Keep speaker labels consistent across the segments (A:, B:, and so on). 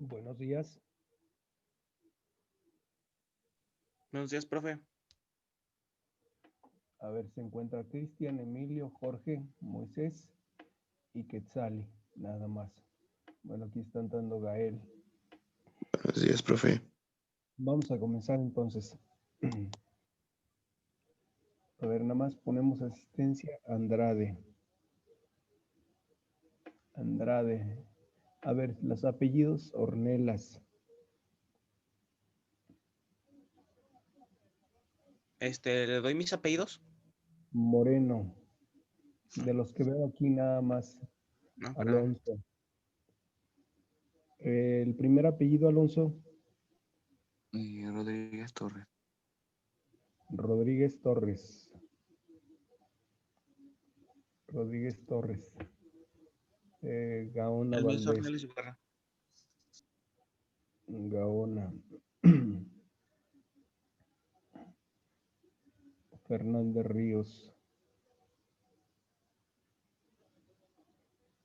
A: Buenos días.
B: Buenos días, profe.
A: A ver, se encuentra Cristian, Emilio, Jorge, Moisés y Quetzali, nada más. Bueno, aquí está entrando Gael.
C: Buenos días, profe.
A: Vamos a comenzar entonces. A ver, nada más ponemos asistencia Andrade. Andrade. A ver, los apellidos Ornelas.
B: ¿Le doy mis apellidos?
A: Moreno. De los que veo aquí nada más.
B: No, perdón.
A: Alonso. El primer apellido, Alonso.
C: Rodríguez Torres.
A: Rodríguez Torres. Rodríguez Torres. Gaona
B: El mío es
A: Valdés.
B: Ornelas Ibarra.
A: Gaona. Fernández Ríos.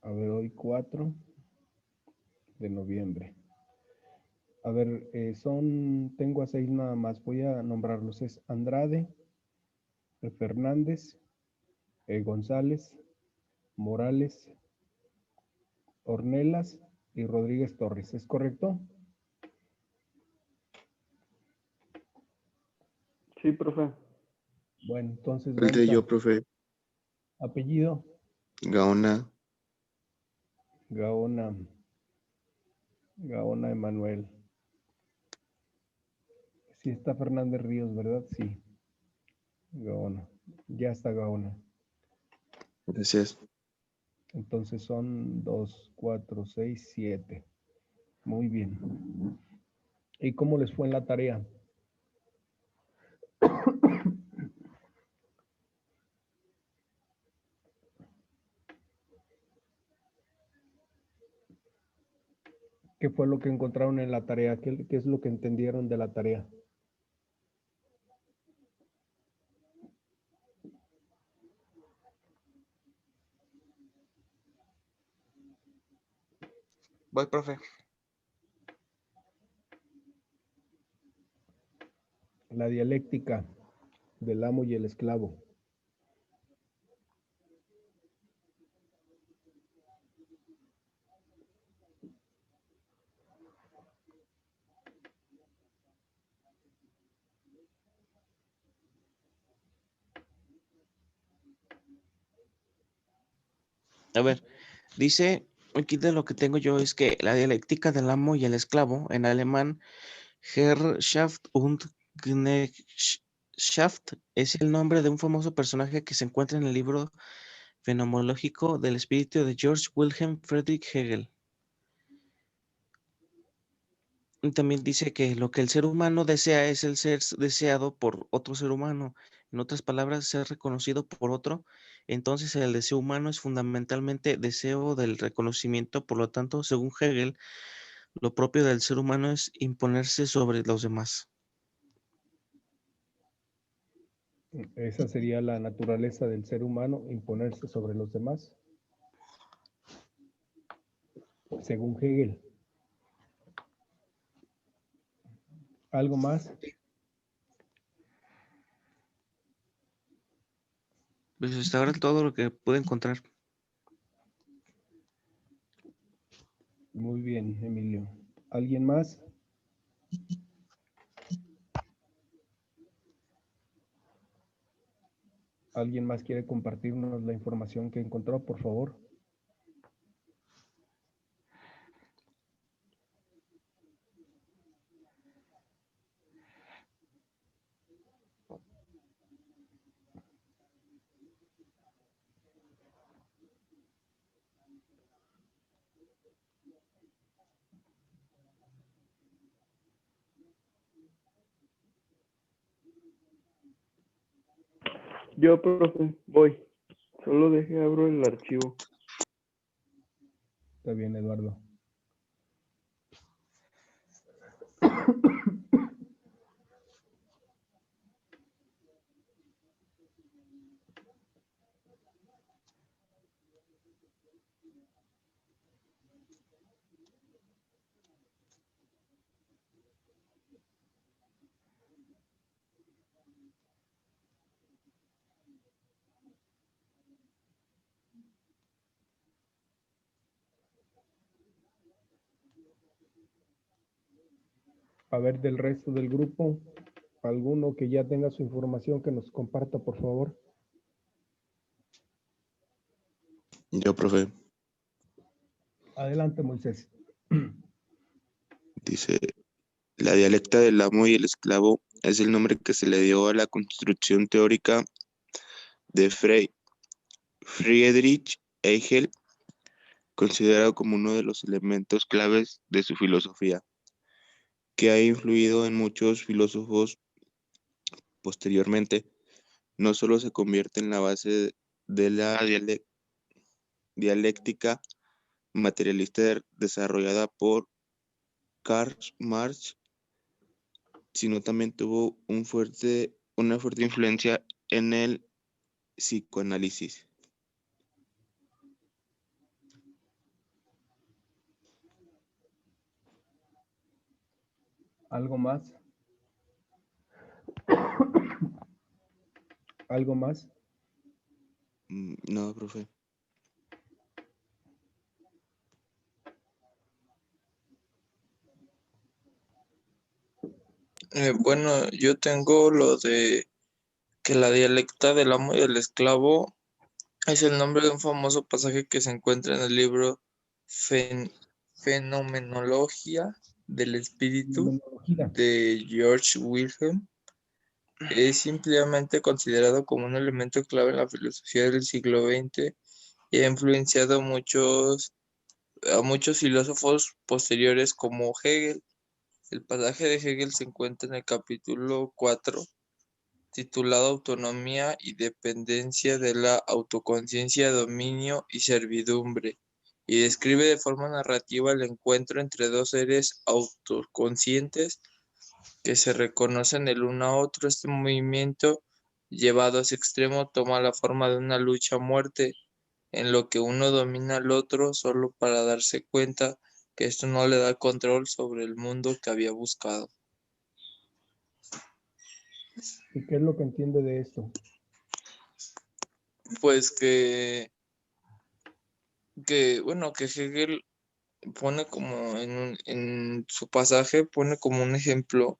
A: A ver, hoy 4 de noviembre. A ver, tengo a 6 nada más. Voy a nombrarlos. Es Andrade, Fernández, González, Morales, Ornelas y Rodríguez Torres. ¿Es correcto?
D: Sí, profe.
A: Bueno, entonces
C: Falté
A: vamos a...
C: yo, profe.
A: Apellido,
C: Gaona.
A: Gaona. Gaona Emanuel. Sí está Fernández Ríos, ¿verdad? Sí. Gaona. Ya está Gaona.
C: Gracias.
A: Entonces son 2, 4, 6, 7. Muy bien. ¿Y cómo les fue en la tarea? ¿Qué fue lo que encontraron en la tarea? ¿Qué es lo que entendieron de la tarea?
B: Voy, profe.
A: La dialéctica del amo y el esclavo.
B: A ver, dice, aquí de lo que tengo yo es que la dialéctica del amo y el esclavo, en alemán, Herrschaft und Knechtschaft, es el nombre de un famoso personaje que se encuentra en el libro fenomenológico del espíritu de George Wilhelm Friedrich Hegel. Y también dice que lo que el ser humano desea es el ser deseado por otro ser humano. En otras palabras, ser reconocido por otro. Entonces, el deseo humano es fundamentalmente deseo del reconocimiento. Por lo tanto, según Hegel, lo propio del ser humano es imponerse sobre los demás.
A: Esa sería la naturaleza del ser humano, imponerse sobre los demás. Según Hegel. ¿Algo más?
B: Pues hasta ahora todo lo que pude encontrar.
A: Muy bien, Emilio. ¿Alguien más? ¿Alguien más quiere compartirnos la información que encontró, por favor?
D: Yo, profe, voy. Solo abro el archivo.
A: Está bien, Eduardo. A ver, del resto del grupo, alguno que ya tenga su información que nos comparta, por favor.
C: Yo, profe.
A: Adelante, Moisés.
C: Dice, la dialecta del amo y el esclavo es el nombre que se le dio a la construcción teórica de Friedrich Hegel, considerado como uno de los elementos claves de su filosofía, que ha influido en muchos filósofos posteriormente. No solo se convierte en la base de la dialéctica materialista desarrollada por Karl Marx, sino también tuvo una fuerte influencia en el psicoanálisis.
A: ¿Algo más? ¿Algo más?
C: No, profe.
E: Bueno, yo tengo lo de que la dialecta del amo y del esclavo es el nombre de un famoso pasaje que se encuentra en el libro Fenomenología del Espíritu
A: Fenomenología.
E: de George Wilhelm. Es simplemente considerado como un elemento clave en la filosofía del siglo XX y ha influenciado a muchos filósofos posteriores como Hegel. El pasaje de Hegel se encuentra en el capítulo 4, titulado Autonomía y dependencia de la autoconciencia, dominio y servidumbre, y describe de forma narrativa el encuentro entre dos seres autoconscientes que se reconocen el uno a otro. Este movimiento, llevado a ese extremo, toma la forma de una lucha a muerte, en lo que uno domina al otro solo para darse cuenta que esto no le da control sobre el mundo que había buscado.
A: ¿Y qué es lo que entiende de esto?
E: Pues que bueno, que Hegel pone como en su pasaje, pone como un ejemplo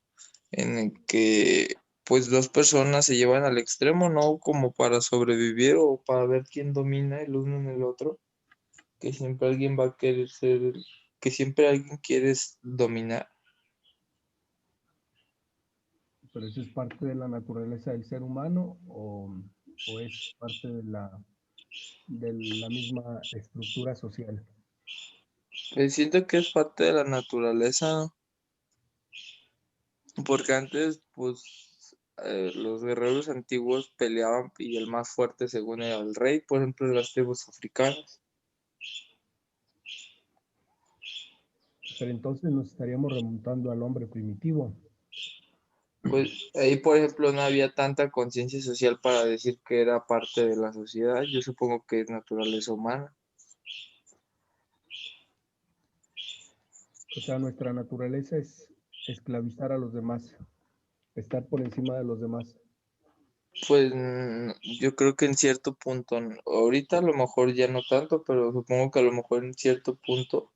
E: en el que pues dos personas se llevan al extremo, ¿no? Como para sobrevivir o para ver quién domina el uno en el otro, que siempre alguien va a querer que siempre alguien quiere dominar.
A: ¿Pero eso es parte de la naturaleza del ser humano o es parte de la misma estructura social?
E: Pues siento que es parte de la naturaleza, porque antes, pues, los guerreros antiguos peleaban y el más fuerte según era el rey, por ejemplo, en las tribus africanas.
A: Pero entonces nos estaríamos remontando al hombre primitivo.
E: Pues ahí, por ejemplo, no había tanta conciencia social para decir que era parte de la sociedad. Yo supongo que es naturaleza humana.
A: O sea, nuestra naturaleza es esclavizar a los demás, estar por encima de los demás.
E: Pues yo creo que en cierto punto, ahorita a lo mejor ya no tanto, pero supongo que a lo mejor en cierto punto,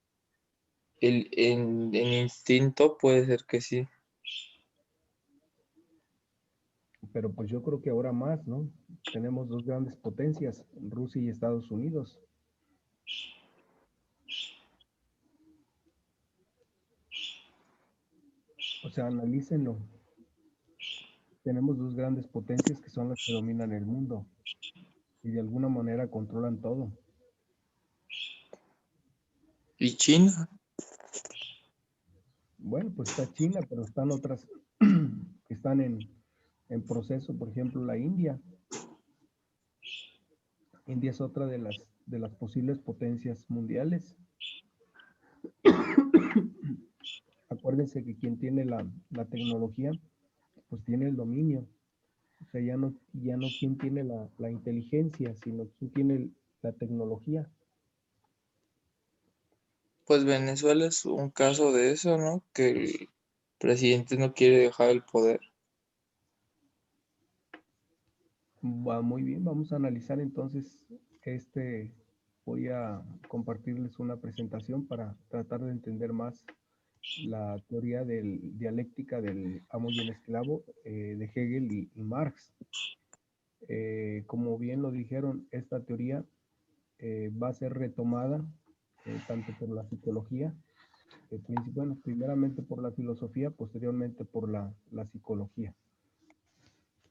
E: en instinto puede ser que sí.
A: pero pues yo creo que ahora más, ¿no? Tenemos dos grandes potencias, Rusia y Estados Unidos. O sea, analícenlo. Tenemos dos grandes potencias que son las que dominan el mundo y de alguna manera controlan todo.
E: ¿Y China?
A: Bueno, pues está China, pero están otras que están en proceso, por ejemplo, la India. India es otra de las posibles potencias mundiales. Acuérdense que quien tiene la tecnología, pues tiene el dominio. O sea, ya no quien tiene la inteligencia, sino quien tiene la tecnología.
E: Pues Venezuela es un caso de eso, ¿no? Que el presidente no quiere dejar el poder.
A: Va muy bien, vamos a analizar entonces voy a compartirles una presentación para tratar de entender más la teoría dialéctica del amo y el esclavo de Hegel y Marx. Como bien lo dijeron, esta teoría va a ser retomada tanto por la psicología, bueno, primeramente por la filosofía, posteriormente por la psicología.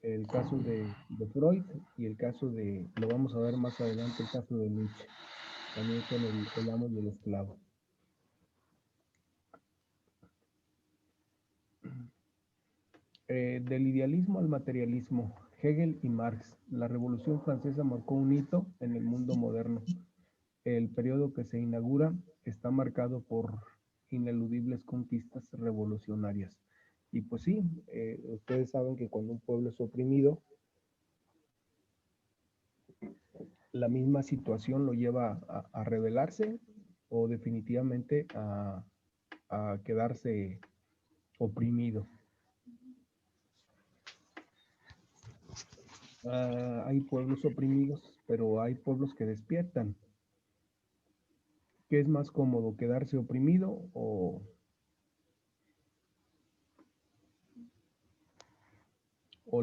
A: El caso de Freud y el caso lo vamos a ver más adelante, el caso de Nietzsche, también con el amo y el esclavo. Del idealismo al materialismo, Hegel y Marx. La Revolución Francesa marcó un hito en el mundo moderno. El periodo que se inaugura está marcado por ineludibles conquistas revolucionarias. Y pues sí, ustedes saben que cuando un pueblo es oprimido, la misma situación lo lleva a rebelarse o definitivamente a quedarse oprimido. Hay pueblos oprimidos, pero hay pueblos que despiertan. ¿Qué es más cómodo, quedarse oprimido o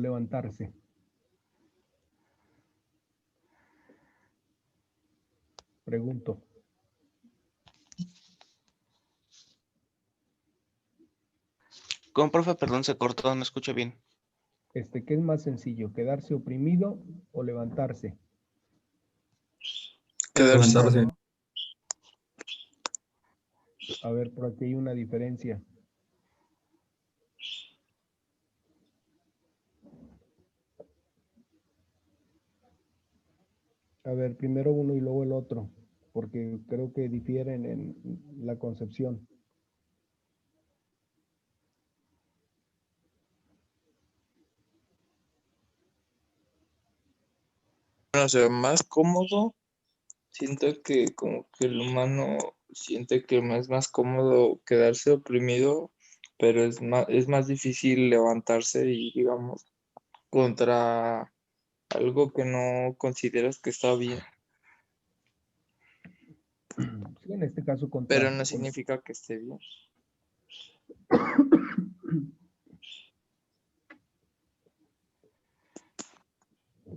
A: levantarse? Pregunto.
B: Con profe, perdón, se cortó, no escucho bien.
A: ¿Qué es más sencillo, quedarse oprimido o levantarse?
E: Quedarse.
F: Levantarse.
A: A ver, por aquí hay una diferencia. A ver, primero uno y luego el otro, porque creo que difieren en la concepción.
E: O sea, más cómodo, siento que como que el humano siente que es más cómodo quedarse oprimido, pero es más difícil levantarse y, digamos, contra algo que no consideras que está bien,
A: Sí, en este caso
E: pero no significa que esté bien.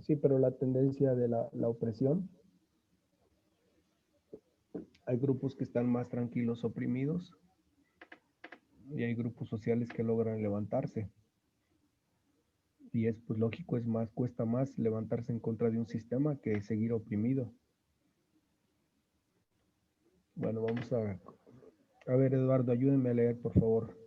A: Sí, pero la tendencia de la opresión, hay grupos que están más tranquilos oprimidos y hay grupos sociales que logran levantarse. Y es pues lógico, cuesta más levantarse en contra de un sistema que seguir oprimido. Bueno, vamos a ver, Eduardo, ayúdenme a leer, por favor.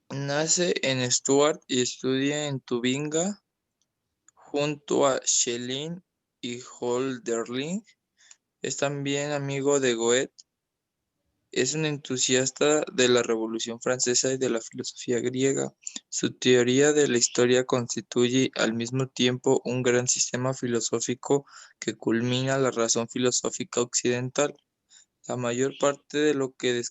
E: Nace en Stuttgart y estudia en Tubinga junto a Schelling y Hölderlin. Es también amigo de Goethe. Es un entusiasta de la Revolución Francesa y de la filosofía griega. Su teoría de la historia constituye al mismo tiempo un gran sistema filosófico que culmina la razón filosófica occidental. La mayor parte de lo que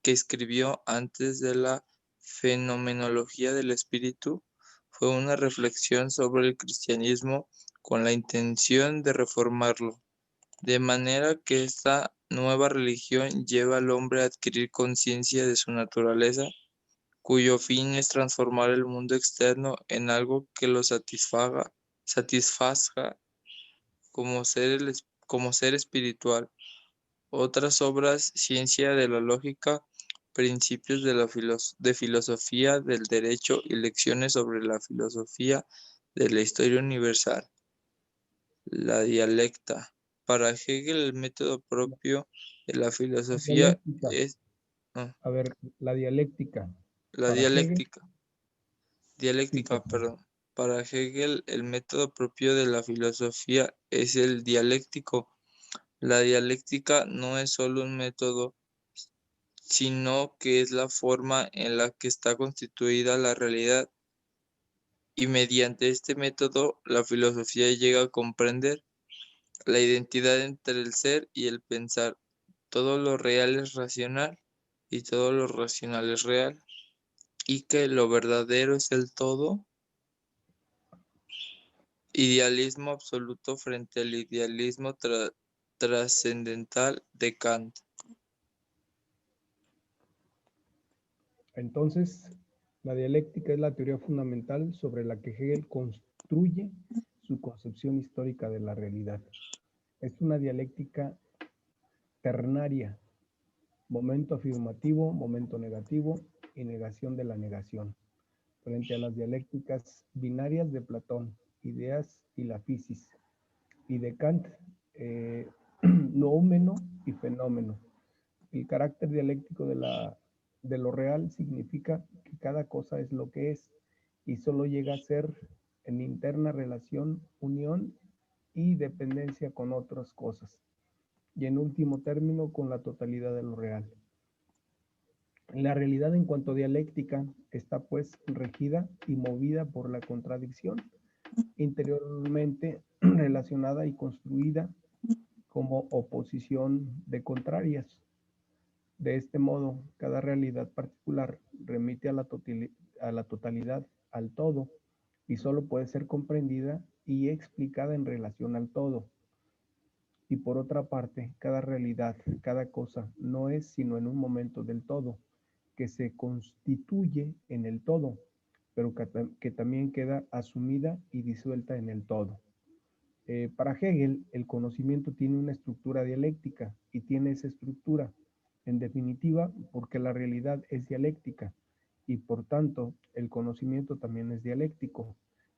E: escribió antes de la fenomenología del espíritu fue una reflexión sobre el cristianismo con la intención de reformarlo, de manera que ésta nueva religión lleva al hombre a adquirir conciencia de su naturaleza, cuyo fin es transformar el mundo externo en algo que lo satisfaga como ser espiritual. Otras obras, ciencia de la lógica, principios de filosofía del derecho y lecciones sobre la filosofía de la historia universal. La dialecta. Para Hegel, el método propio de la filosofía
A: Dialéctica.
E: es
A: A ver, la dialéctica.
E: la
A: Para Hegel,
E: dialéctica.
A: sí, por favor.
E: Perdón. Para Hegel, el método propio de la filosofía es el dialéctico. La dialéctica no es solo un método, sino que es la forma en la que está constituida la realidad. Y mediante este método, la filosofía llega a comprender la identidad entre el ser y el pensar. Todo lo real es racional y todo lo racional es real. Y que lo verdadero es el todo. Idealismo absoluto frente al idealismo trascendental de Kant.
A: Entonces, la dialéctica es la teoría fundamental sobre la que Hegel construye su concepción histórica de la realidad. Es una dialéctica ternaria, momento afirmativo, momento negativo y negación de la negación, frente a las dialécticas binarias de Platón, ideas y la fisis, y de Kant, noúmeno y fenómeno. El carácter dialéctico de lo real significa que cada cosa es lo que es y solo llega a ser en interna relación, unión y dependencia con otras cosas, y en último término con la totalidad de lo real. La realidad en cuanto a dialéctica está pues regida y movida por la contradicción, interiormente relacionada y construida como oposición de contrarias. De este modo, cada realidad particular remite a la totalidad, al todo, y solo puede ser comprendida y explicada en relación al todo. Y por otra parte, cada realidad, cada cosa, no es sino en un momento del todo, que se constituye en el todo, pero que también queda asumida y disuelta en el todo. Para Hegel, el conocimiento tiene una estructura dialéctica y tiene esa estructura, en definitiva, porque la realidad es dialéctica y por tanto el conocimiento también es dialéctico,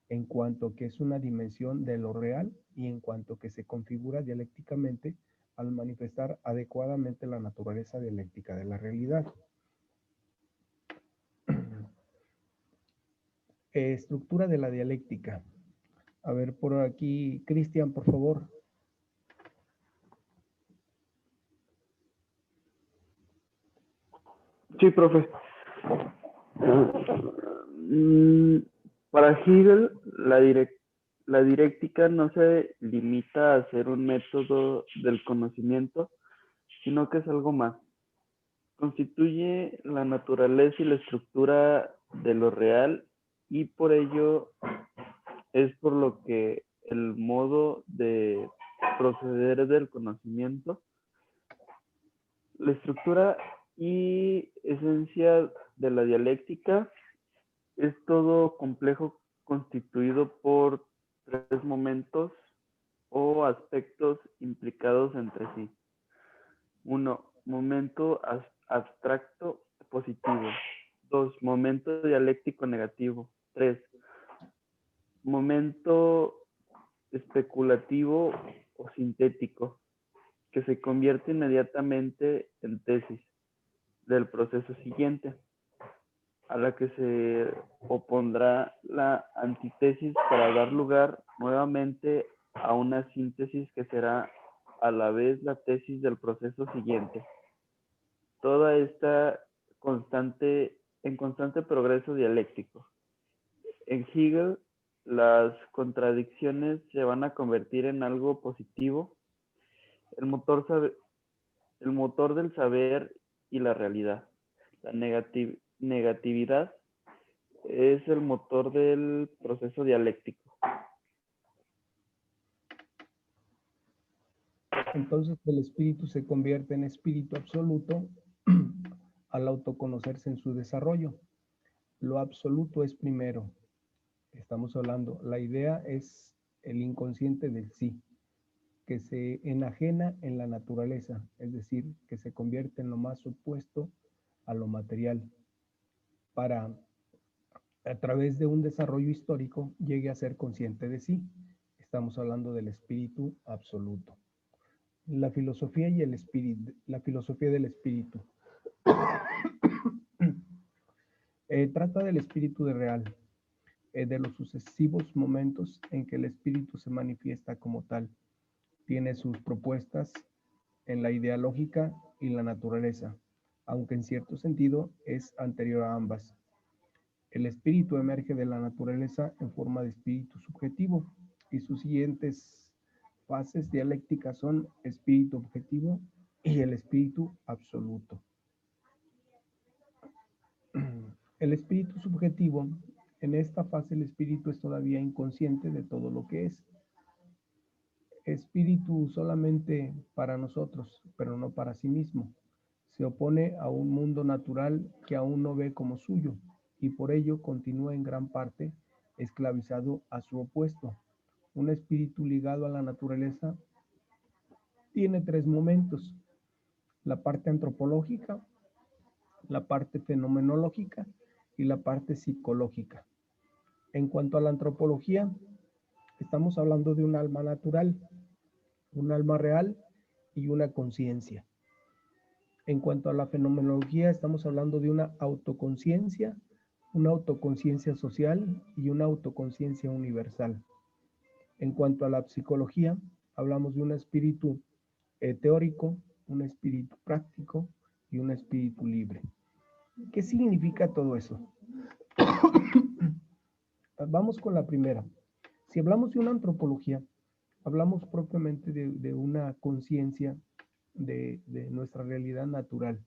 A: en cuanto que es una dimensión de lo real y en cuanto que se configura dialécticamente al manifestar adecuadamente la naturaleza dialéctica de la realidad. Estructura de la dialéctica. A ver, por aquí, Cristian, por favor.
D: Sí, profe. Para Hegel, la dialéctica no se limita a ser un método del conocimiento, sino que es algo más. Constituye la naturaleza y la estructura de lo real y por ello es por lo que el modo de proceder del conocimiento, la estructura y esencia de la dialéctica es todo complejo constituido por tres momentos o aspectos implicados entre sí. 1. Momento abstracto positivo. 2. Momento dialéctico negativo. 3. Momento especulativo o sintético, que se convierte inmediatamente en tesis del proceso siguiente, a la que se opondrá la antítesis para dar lugar nuevamente a una síntesis que será a la vez la tesis del proceso siguiente. Toda esta en constante progreso dialéctico. En Hegel, las contradicciones se van a convertir en algo positivo, el motor del saber y la realidad. La negatividad es el motor del proceso dialéctico.
A: Entonces el espíritu se convierte en espíritu absoluto al autoconocerse en su desarrollo. Lo absoluto es primero. Estamos hablando, la idea es el inconsciente del sí, que se enajena en la naturaleza, es decir, que se convierte en lo más opuesto a lo material, para, a través de un desarrollo histórico, llegue a ser consciente de sí. Estamos hablando del espíritu absoluto. La filosofía y el espíritu, la filosofía del espíritu. Trata del espíritu de real, de los sucesivos momentos en que el espíritu se manifiesta como tal. Tiene sus propuestas en la idea lógica y la naturaleza, aunque en cierto sentido es anterior a ambas. El espíritu emerge de la naturaleza en forma de espíritu subjetivo y sus siguientes fases dialécticas son espíritu objetivo y el espíritu absoluto. El espíritu subjetivo, en esta fase el espíritu es todavía inconsciente de todo lo que es. Espíritu solamente para nosotros, pero no para sí mismo. Se opone a un mundo natural que aún no ve como suyo y por ello continúa en gran parte esclavizado a su opuesto. Un espíritu ligado a la naturaleza tiene tres momentos: la parte antropológica, la parte fenomenológica y la parte psicológica. En cuanto a la antropología, estamos hablando de un alma natural, un alma real y una conciencia. En cuanto a la fenomenología, estamos hablando de una autoconciencia social y una autoconciencia universal. En cuanto a la psicología, hablamos de un espíritu teórico, un espíritu práctico y un espíritu libre. ¿Qué significa todo eso? Vamos con la primera. Si hablamos de una antropología, hablamos propiamente de una conciencia de nuestra realidad natural.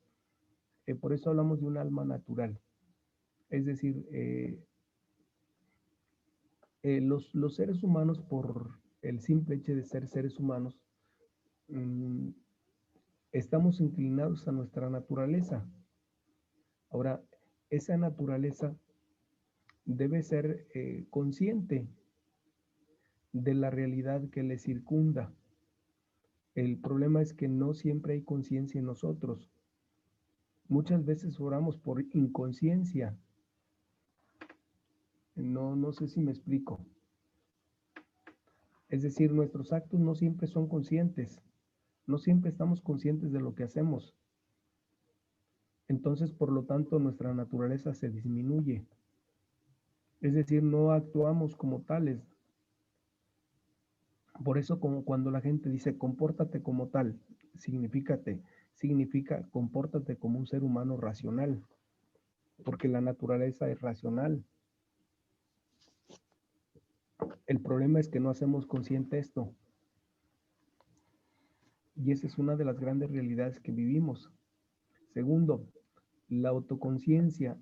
A: Por eso hablamos de un alma natural. Es decir, los seres humanos, por el simple hecho de ser seres humanos, estamos inclinados a nuestra naturaleza. Ahora, esa naturaleza debe ser consciente de la realidad que le circunda. El problema es que no siempre hay conciencia en nosotros. Muchas veces oramos por inconsciencia. No sé si me explico. Es decir, nuestros actos no siempre son conscientes. No siempre estamos conscientes de lo que hacemos. Entonces, por lo tanto, nuestra naturaleza se disminuye. Es decir, no actuamos como tales. Por eso, como cuando la gente dice compórtate como tal, significa compórtate como un ser humano racional, porque la naturaleza es racional. El problema es que no hacemos consciente esto. Y esa es una de las grandes realidades que vivimos. Segundo, la autoconciencia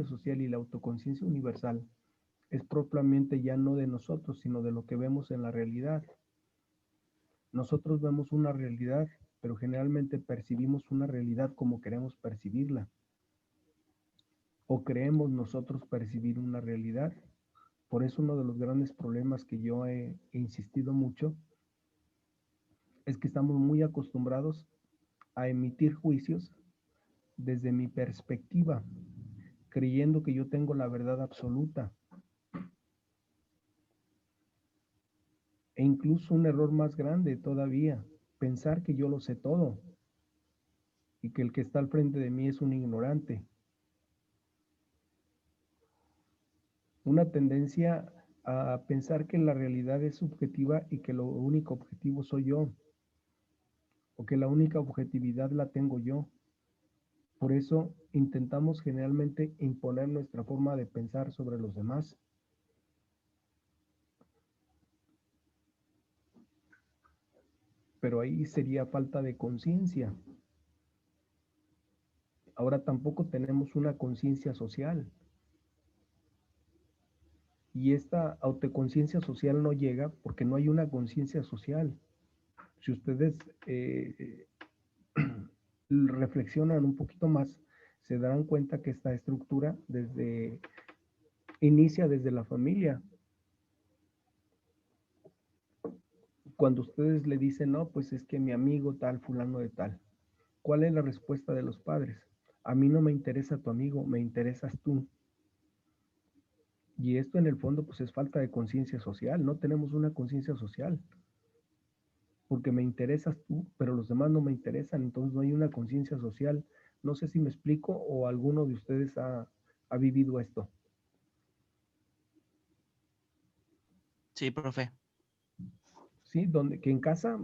A: social y la autoconciencia universal es propiamente ya no de nosotros, sino de lo que vemos en la realidad. Nosotros vemos una realidad, pero generalmente percibimos una realidad como queremos percibirla. O creemos nosotros percibir una realidad. Por eso uno de los grandes problemas que yo he insistido mucho es que estamos muy acostumbrados a emitir juicios desde mi perspectiva, creyendo que yo tengo la verdad absoluta. E incluso un error más grande todavía, pensar que yo lo sé todo y que el que está al frente de mí es un ignorante. Una tendencia a pensar que la realidad es subjetiva y que lo único objetivo soy yo, o que la única objetividad la tengo yo. Por eso intentamos generalmente imponer nuestra forma de pensar sobre los demás. Pero ahí sería falta de conciencia. Ahora tampoco tenemos una conciencia social. Y esta autoconciencia social no llega porque no hay una conciencia social. si ustedes reflexionan un poquito más, se darán cuenta que esta estructura inicia desde la familia. Cuando ustedes le dicen, no, pues es que mi amigo tal, fulano de tal, ¿cuál es la respuesta de los padres? A mí no me interesa tu amigo, me interesas tú. Y esto en el fondo pues es falta de conciencia social, no tenemos una conciencia social, porque me interesas tú, pero los demás no me interesan, entonces no hay una conciencia social. No sé si me explico o alguno de ustedes ha vivido esto.
B: Sí, profe.
A: Sí, que en casa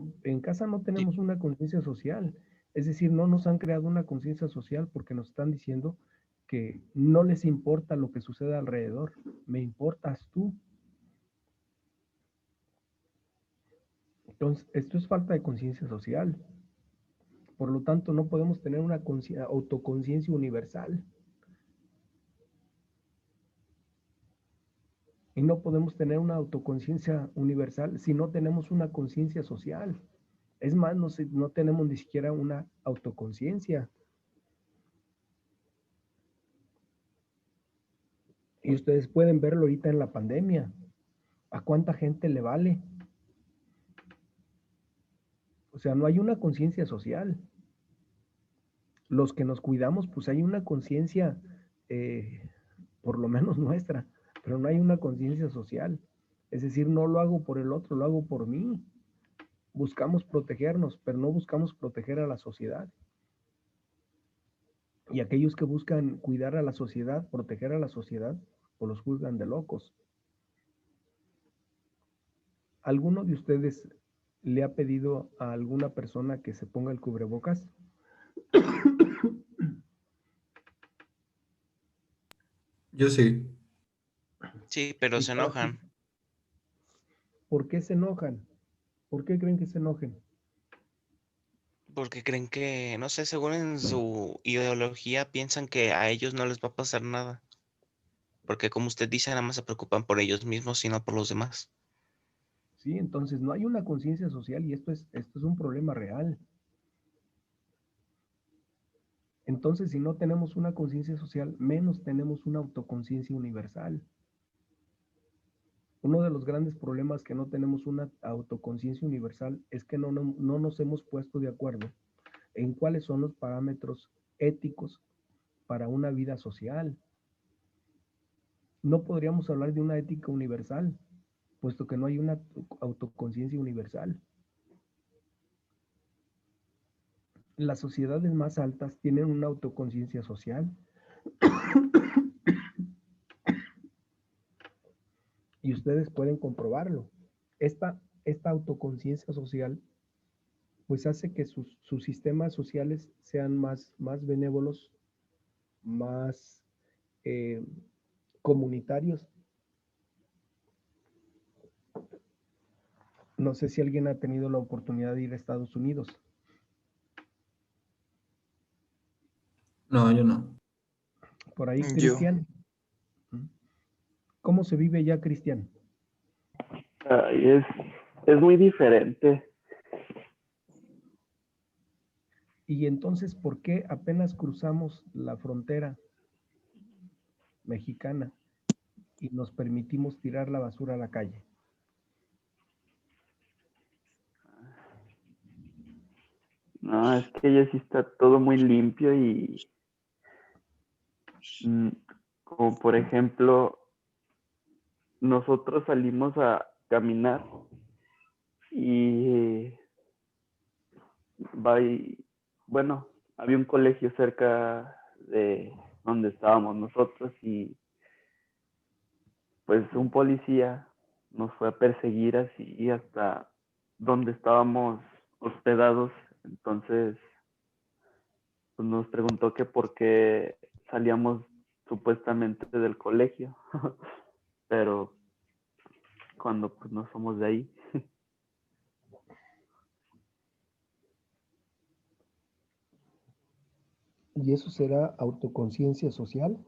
A: no tenemos una conciencia social, es decir, no nos han creado una conciencia social porque nos están diciendo que no les importa lo que sucede alrededor, me importas tú. Entonces, esto es falta de conciencia social. Por lo tanto, no podemos tener una autoconciencia universal. Y no podemos tener una autoconciencia universal si no tenemos una conciencia social. Es más, no tenemos ni siquiera una autoconciencia. Y ustedes pueden verlo ahorita en la pandemia. ¿A cuánta gente le vale? O sea, no hay una conciencia social. Los que nos cuidamos, pues hay una conciencia, por lo menos nuestra, pero no hay una conciencia social. Es decir, no lo hago por el otro, lo hago por mí. Buscamos protegernos, pero no buscamos proteger a la sociedad. Y aquellos que buscan cuidar a la sociedad, proteger a la sociedad, pues los juzgan de locos. ¿Alguno de ustedes le ha pedido a alguna persona que se ponga el cubrebocas?
F: Yo sí.
B: Sí, pero
A: ¿Y
B: se
A: para qué?
B: enojan.
A: ¿Por qué se enojan? ¿Por qué creen que se enojen?
B: Porque creen que, no sé, según en su ideología, piensan que a ellos no les va a pasar nada. Porque como usted dice, nada más se preocupan por ellos mismos y no por los demás.
A: Sí, entonces no hay una conciencia social y esto es un problema real. Entonces, si no tenemos una conciencia social, menos tenemos una autoconciencia universal. Uno de los grandes problemas que no tenemos una autoconciencia universal es que no nos hemos puesto de acuerdo en cuáles son los parámetros éticos para una vida social. No podríamos hablar de una ética universal, puesto que no hay una autoconciencia universal. Las sociedades más altas tienen una autoconciencia social y ustedes pueden comprobarlo. Esta autoconciencia social pues hace que sus sistemas sociales sean más benévolos, más comunitarios. No sé si alguien ha tenido la oportunidad de ir a Estados Unidos.
F: No, yo no.
A: Por ahí,
E: Yo.
A: Cristian. ¿Cómo se vive ya, Cristian?
D: Ay, es muy diferente.
A: Y entonces, ¿por qué apenas cruzamos la frontera mexicana y nos permitimos tirar la basura a la calle?
D: No, es que ya sí está todo muy limpio y como por ejemplo, nosotros salimos a caminar y bueno, había un colegio cerca de donde estábamos nosotros y pues un policía nos fue a perseguir así hasta donde estábamos hospedados. Entonces pues nos preguntó que por qué salíamos supuestamente del colegio, pero cuando pues no somos de ahí.
A: ¿Y eso será autoconciencia social?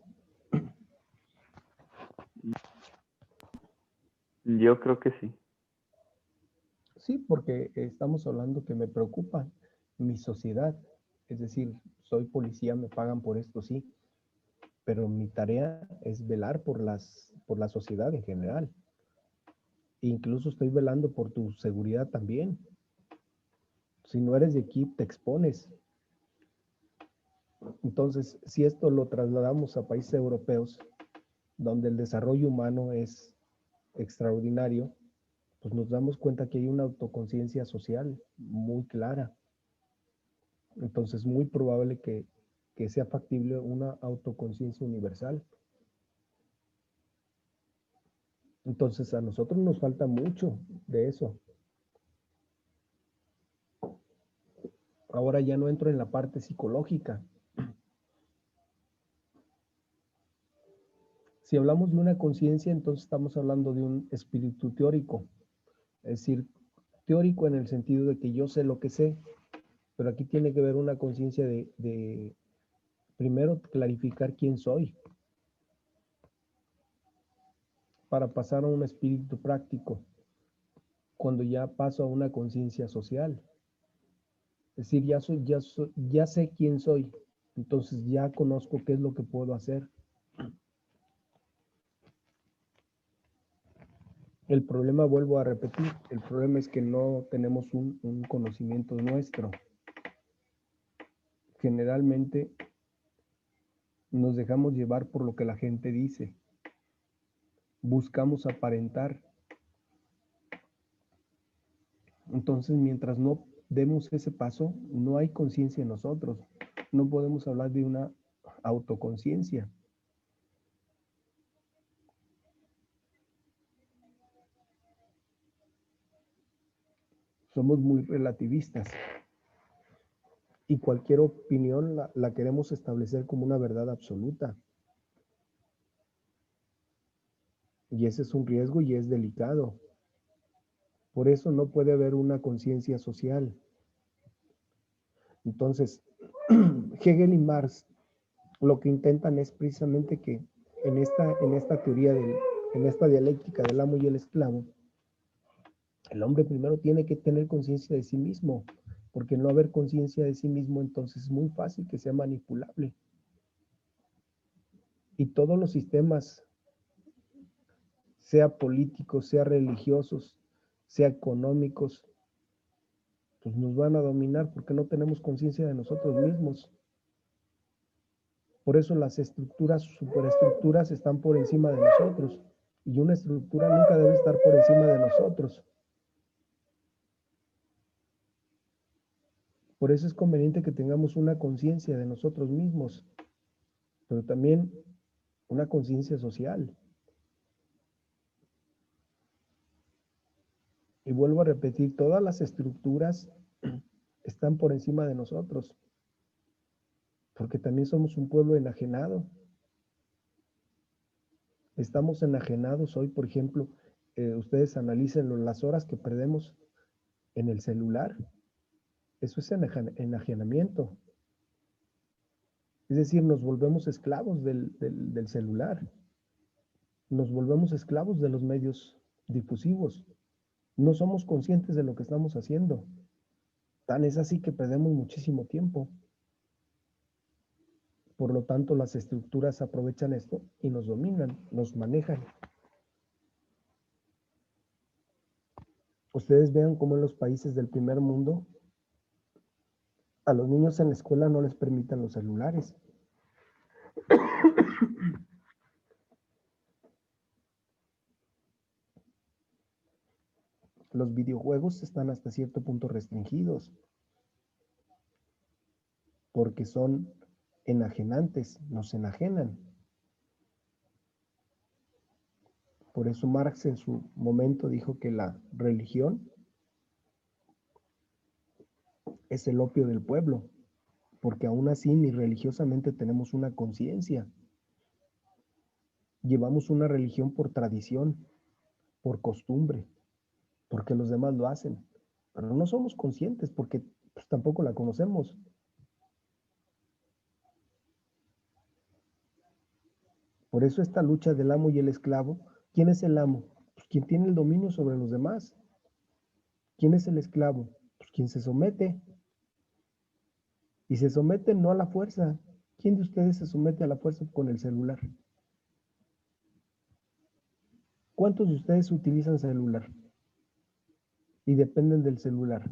D: Yo creo que sí.
A: Sí, porque estamos hablando que me preocupa mi sociedad. Es decir, soy policía, me pagan por esto, sí, pero mi tarea es velar por la sociedad en general. Incluso estoy velando por tu seguridad también. Si no eres de aquí, te expones. Entonces, si esto lo trasladamos a países europeos, donde el desarrollo humano es extraordinario, pues nos damos cuenta que hay una autoconciencia social muy clara. Entonces, muy probable que sea factible una autoconciencia universal. Entonces, a nosotros nos falta mucho de eso. Ahora ya no entro en la parte psicológica. Si hablamos de una conciencia, entonces estamos hablando de un espíritu teórico. Es decir, teórico en el sentido de que yo sé lo que sé, pero aquí tiene que ver una conciencia de primero clarificar quién soy, para pasar a un espíritu práctico, cuando ya paso a una conciencia social. Es decir, ya sé quién soy, entonces ya conozco qué es lo que puedo hacer. El problema, vuelvo a repetir, el problema es que no tenemos un conocimiento nuestro. Generalmente nos dejamos llevar por lo que la gente dice. Buscamos aparentar. Entonces, mientras no demos ese paso, no hay conciencia en nosotros. No podemos hablar de una autoconciencia. Somos muy relativistas y cualquier opinión la queremos establecer como una verdad absoluta. Y ese es un riesgo y es delicado. Por eso no puede haber una conciencia social. Entonces, Hegel y Marx lo que intentan es precisamente que en esta teoría, en esta dialéctica del amo y el esclavo, el hombre primero tiene que tener conciencia de sí mismo, porque no haber conciencia de sí mismo, entonces es muy fácil que sea manipulable. Y todos los sistemas, sea políticos, sea religiosos, sea económicos, pues nos van a dominar porque no tenemos conciencia de nosotros mismos. Por eso las estructuras, superestructuras están por encima de nosotros. Y una estructura nunca debe estar por encima de nosotros. Por eso es conveniente que tengamos una conciencia de nosotros mismos, pero también una conciencia social. Y vuelvo a repetir, todas las estructuras están por encima de nosotros, porque también somos un pueblo enajenado. Estamos enajenados hoy, por ejemplo, ustedes analicen las horas que perdemos en el celular. Eso es enajenamiento. Es decir, nos volvemos esclavos del celular. Nos volvemos esclavos de los medios difusivos. No somos conscientes de lo que estamos haciendo. Tan es así que perdemos muchísimo tiempo. Por lo tanto, las estructuras aprovechan esto y nos dominan, nos manejan. Ustedes vean cómo en los países del primer mundo a los niños en la escuela no les permiten los celulares. Los videojuegos están hasta cierto punto restringidos porque son enajenantes, nos enajenan. Por eso Marx en su momento dijo que la religión es el opio del pueblo, porque aún así ni religiosamente tenemos una conciencia. Llevamos una religión por tradición, por costumbre, porque los demás lo hacen, pero no somos conscientes porque pues, tampoco la conocemos. Por eso esta lucha del amo y el esclavo, ¿quién es el amo? Pues quien tiene el dominio sobre los demás. ¿Quién es el esclavo? Pues quien se somete. Y se somete no a la fuerza. ¿Quién de ustedes se somete a la fuerza con el celular? ¿Cuántos de ustedes utilizan celular y dependen del celular?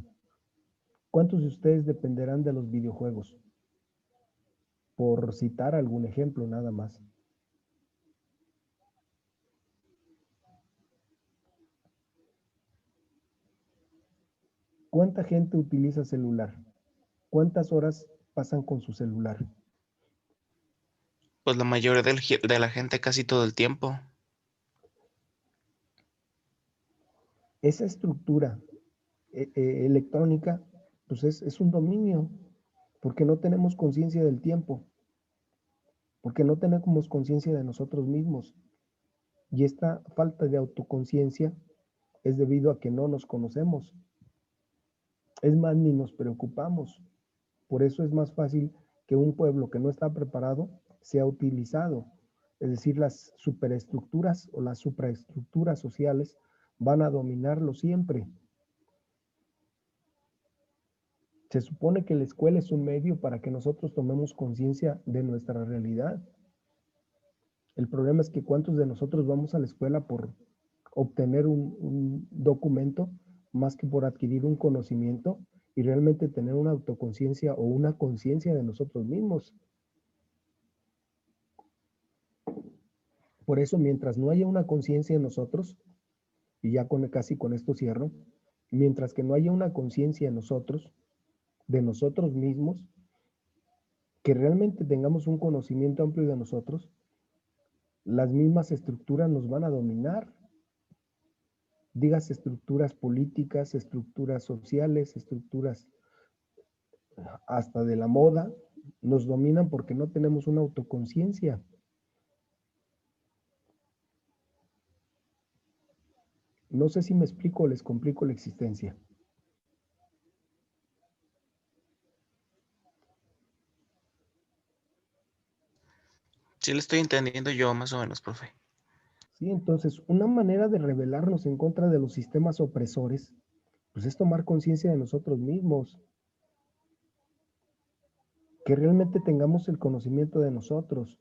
A: ¿Cuántos de ustedes dependerán de los videojuegos? Por citar algún ejemplo, nada más. ¿Cuánta gente utiliza celular? ¿Cuántas horas pasan con su celular?
B: Pues la mayoría de la gente casi todo el tiempo.
A: Esa estructura electrónica, pues es un dominio, porque no tenemos conciencia del tiempo, porque no tenemos conciencia de nosotros mismos. Y esta falta de autoconciencia es debido a que no nos conocemos. Es más, ni nos preocupamos. Por eso es más fácil que un pueblo que no está preparado sea utilizado. Es decir, las superestructuras o las supraestructuras sociales van a dominarlo siempre. Se supone que la escuela es un medio para que nosotros tomemos conciencia de nuestra realidad. El problema es que cuántos de nosotros vamos a la escuela por obtener un documento más que por adquirir un conocimiento y realmente tener una autoconciencia o una conciencia de nosotros mismos. Por eso, mientras no haya una conciencia en nosotros, y ya casi con esto cierro, mientras que no haya una conciencia en nosotros, de nosotros mismos, que realmente tengamos un conocimiento amplio de nosotros, las mismas estructuras nos van a dominar. Digas estructuras políticas, estructuras sociales, estructuras hasta de la moda, nos dominan porque no tenemos una autoconciencia. No sé si me explico o les complico la existencia.
B: Sí le estoy entendiendo yo más o menos, profe.
A: Sí, entonces, una manera de rebelarnos en contra de los sistemas opresores, pues es tomar conciencia de nosotros mismos. Que realmente tengamos el conocimiento de nosotros.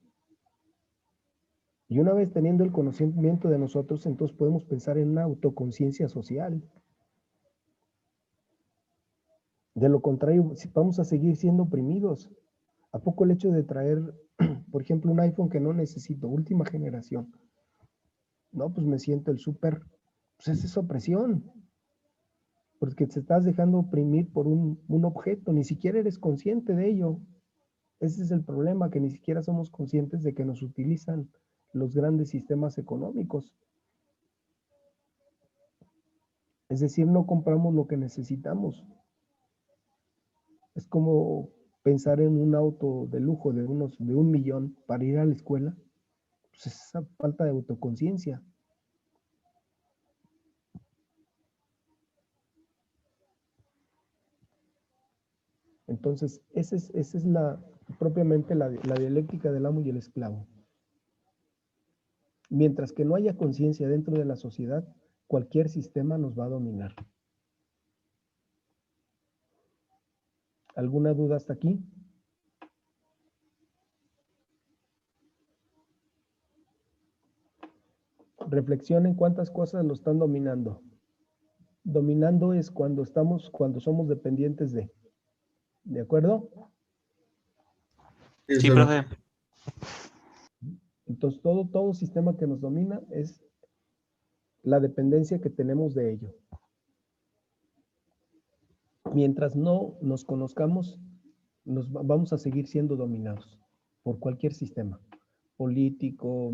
A: Y una vez teniendo el conocimiento de nosotros, entonces podemos pensar en una autoconciencia social. De lo contrario, vamos a seguir siendo oprimidos. ¿A poco el hecho de traer, por ejemplo, un iPhone que no necesito, última generación? No, pues me siento el súper. Pues esa es opresión. Porque te estás dejando oprimir por un objeto, ni siquiera eres consciente de ello. Ese es el problema, que ni siquiera somos conscientes de que nos utilizan los grandes sistemas económicos. Es decir, no compramos lo que necesitamos. Es como pensar en un auto de lujo de 1 millón para ir a la escuela. Pues es esa falta de autoconciencia. Entonces, esa es propiamente la dialéctica del amo y el esclavo. Mientras que no haya conciencia dentro de la sociedad, cualquier sistema nos va a dominar. ¿Alguna duda hasta aquí? Reflexionen cuántas cosas lo están dominando. Dominando es cuando somos dependientes de. ¿De acuerdo?
B: Sí, profe.
A: Entonces, todo sistema que nos domina es la dependencia que tenemos de ello. Mientras no nos conozcamos, vamos a seguir siendo dominados por cualquier sistema político,